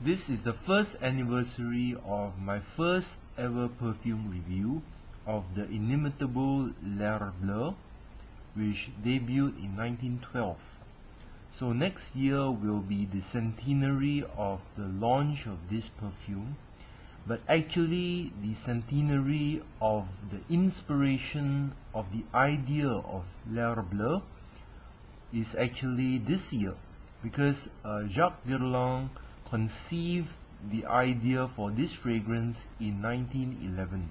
This is the first anniversary of my first ever perfume review of the inimitable Bleue, which debuted in 1912. So next year will be the centenary of the launch of this perfume, but actually the centenary of the inspiration of the idea of Bleue is actually this year, because Jacques Guerlain conceived the idea for this fragrance in 1911.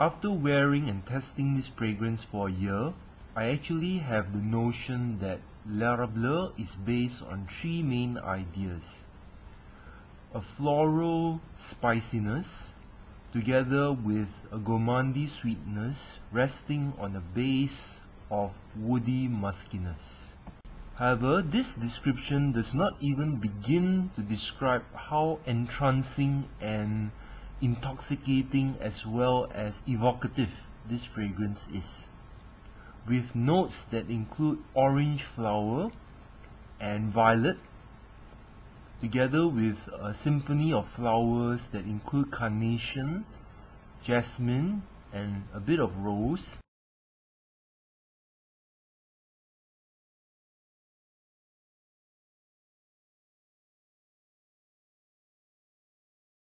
After wearing and testing this fragrance for a year, I actually have the notion that Bleue is based on three main ideas: a floral spiciness together with a gourmandy sweetness resting on a base of woody muskiness. However, this description does not even begin to describe how entrancing and intoxicating as well as evocative this fragrance is, with notes that include orange flower and violet, together with a symphony of flowers that include carnation, jasmine, and a bit of rose.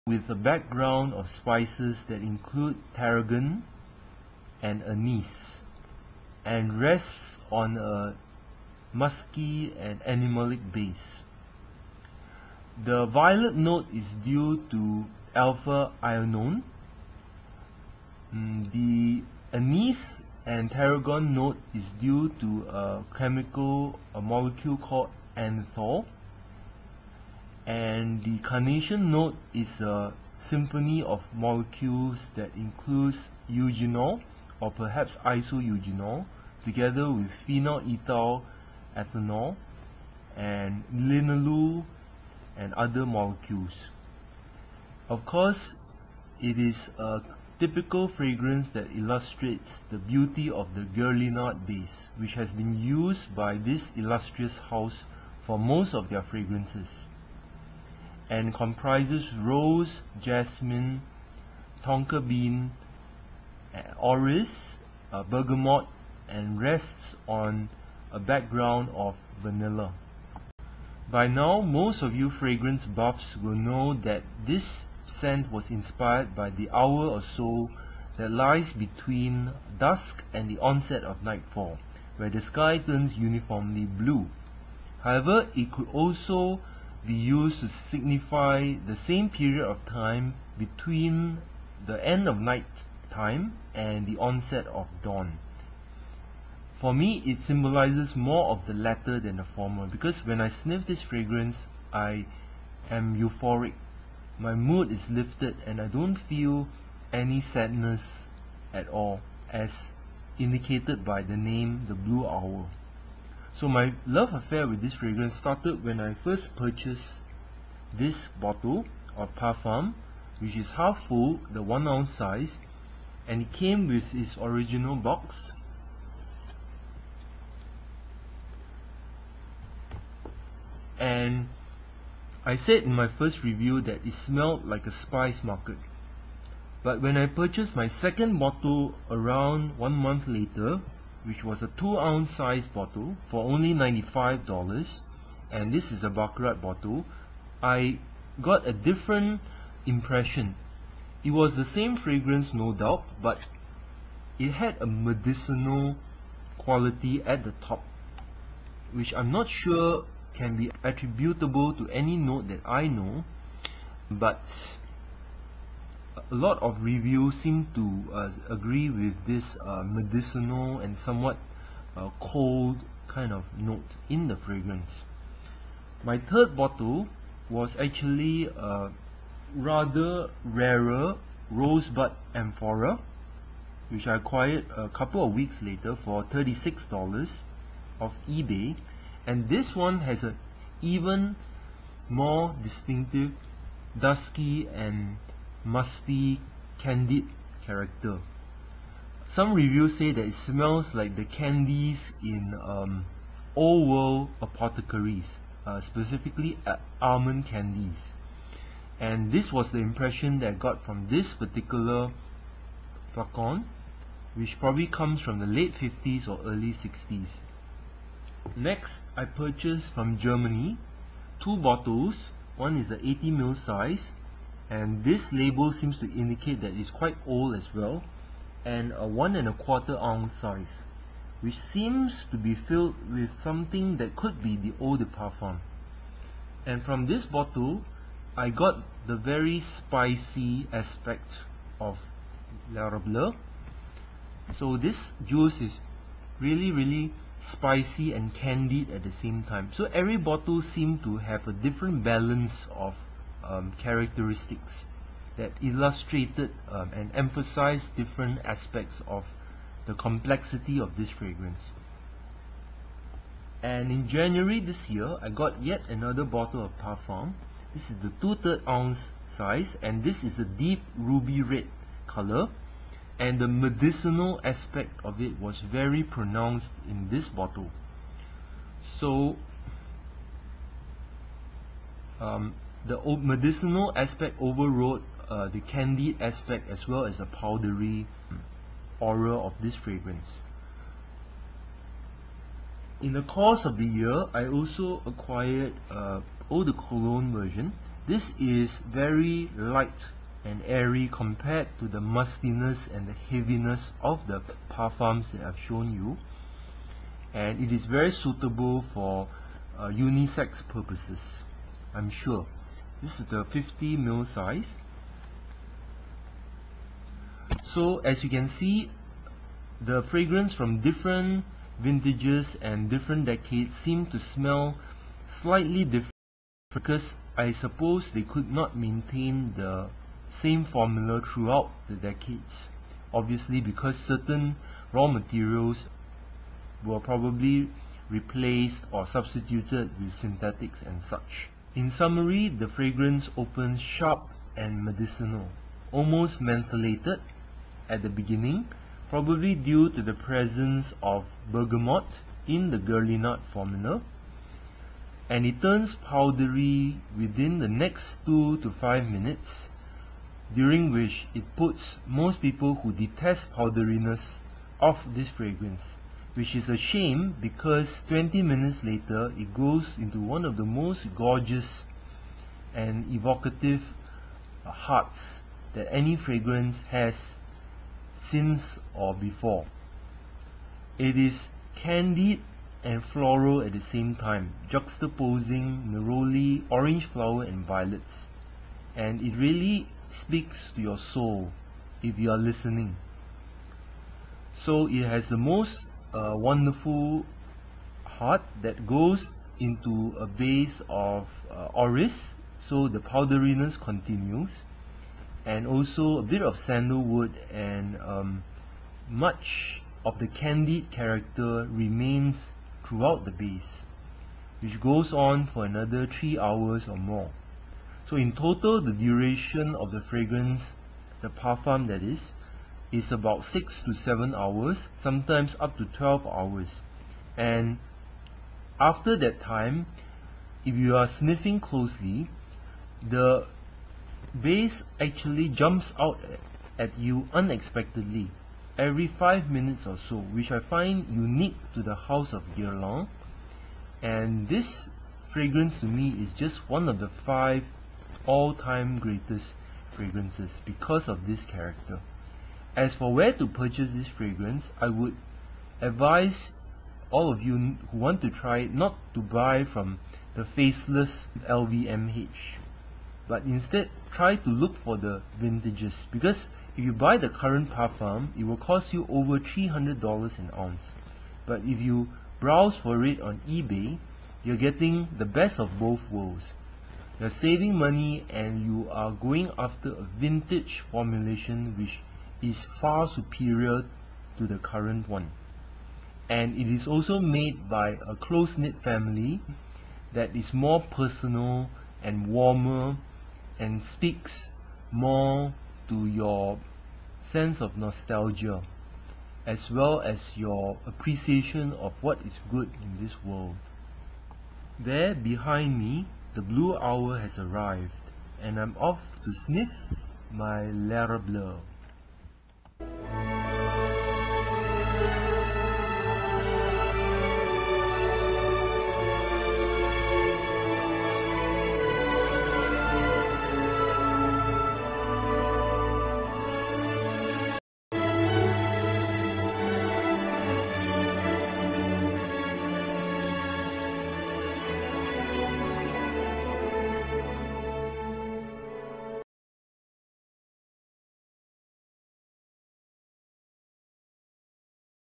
With a background of spices that include tarragon and anise, and rests on a musky and animalic base. The violet note is due to alpha ionone. The anise and tarragon note is due to a molecule called anethol. And the carnation note is a symphony of molecules that includes eugenol or perhaps isoeugenol, together with phenyl ethyl ethanol and linalool and other molecules. Of course, it is a typical fragrance that illustrates the beauty of the Guerlain base, which has been used by this illustrious house for most of their fragrances, and comprises rose, jasmine, tonka bean, orris, bergamot, and rests on a background of vanilla. By now, most of you fragrance buffs will know that this scent was inspired by the hour or so that lies between dusk and the onset of nightfall, where the sky turns uniformly blue. However, it could also be used to signify the same period of time between the end of night time and the onset of dawn. For me, it symbolizes more of the latter than the former, because when I sniff this fragrance, I am euphoric. My mood is lifted and I don't feel any sadness at all, as indicated by the name, the Blue Hour. So my love affair with this fragrance started when I first purchased this bottle of parfum, which is half full, the 1 ounce size, and it came with its original box. And I said in my first review that it smelled like a spice market. But when I purchased my second bottle around 1 month later, which was a 2 ounce size bottle for only $95, and this is a Baccarat bottle, I got a different impression. It was the same fragrance, no doubt, but it had a medicinal quality at the top, which I'm not sure can be attributable to any note that I know, but a lot of reviews seem to agree with this medicinal and somewhat cold kind of note in the fragrance. My third bottle was actually a rather rarer rosebud amphora, which I acquired a couple of weeks later for $36 off eBay, and this one has an even more distinctive dusky and musty candied character. Some reviews say that it smells like the candies in old world apothecaries, specifically almond candies. And this was the impression that I got from this particular flacon, which probably comes from the late 50s or early 60s. Next, I purchased from Germany 2 bottles. One is the 80 ml size, and this label seems to indicate that it's quite old as well, and a 1 1/4 ounce size, which seems to be filled with something that could be the eau de parfum. And from this bottle, I got the very spicy aspect of Bleue. So this juice is really spicy and candied at the same time. So every bottle seemed to have a different balance of characteristics that illustrated and emphasized different aspects of the complexity of this fragrance. And in January this year, I got yet another bottle of parfum. This is the 2/3 ounce size, and this is a deep ruby red color, and the medicinal aspect of it was very pronounced in this bottle. So the medicinal aspect overrode the candied aspect as well as the powdery aura of this fragrance. In the course of the year, I also acquired eau de cologne version. This is very light and airy compared to the mustiness and the heaviness of the parfums that I've shown you, and it is very suitable for unisex purposes, I'm sure. This is the 50 ml size. So as you can see, the fragrance from different vintages and different decades seem to smell slightly different, because I suppose they could not maintain the same formula throughout the decades, obviously because certain raw materials were probably replaced or substituted with synthetics and such. In summary, the fragrance opens sharp and medicinal, almost mentholated at the beginning, probably due to the presence of bergamot in the Guerlain formula, and it turns powdery within the next 2 to 5 minutes, during which it puts most people who detest powderiness off this fragrance, which is a shame because 20 minutes later it goes into one of the most gorgeous and evocative hearts that any fragrance has since or before. It is candied and floral at the same time, juxtaposing neroli, orange flower and violets, and it really speaks to your soul if you are listening. So it has the most wonderful heart that goes into a base of orris, so the powderiness continues, and also a bit of sandalwood, and much of the candied character remains throughout the base, which goes on for another 3 hours or more. So in total, the duration of the fragrance, the parfum that is about 6 to 7 hours, sometimes up to 12 hours. And after that time, if you are sniffing closely, the base actually jumps out at you unexpectedly every 5 minutes or so, which I find unique to the house of Guerlain. And this fragrance to me is just one of the 5 all-time greatest fragrances because of this character. As for where to purchase this fragrance, I would advise all of you who want to try it not to buy from the faceless LVMH, but instead try to look for the vintages, because if you buy the current parfum, it will cost you over $300 an ounce. But if you browse for it on eBay, you're getting the best of both worlds. You're saving money and you are going after a vintage formulation which is far superior to the current one. And it is also made by a close-knit family that is more personal and warmer and speaks more to your sense of nostalgia, as well as your appreciation of what is good in this world. There behind me, the blue hour has arrived, and I'm off to sniff my Bleue.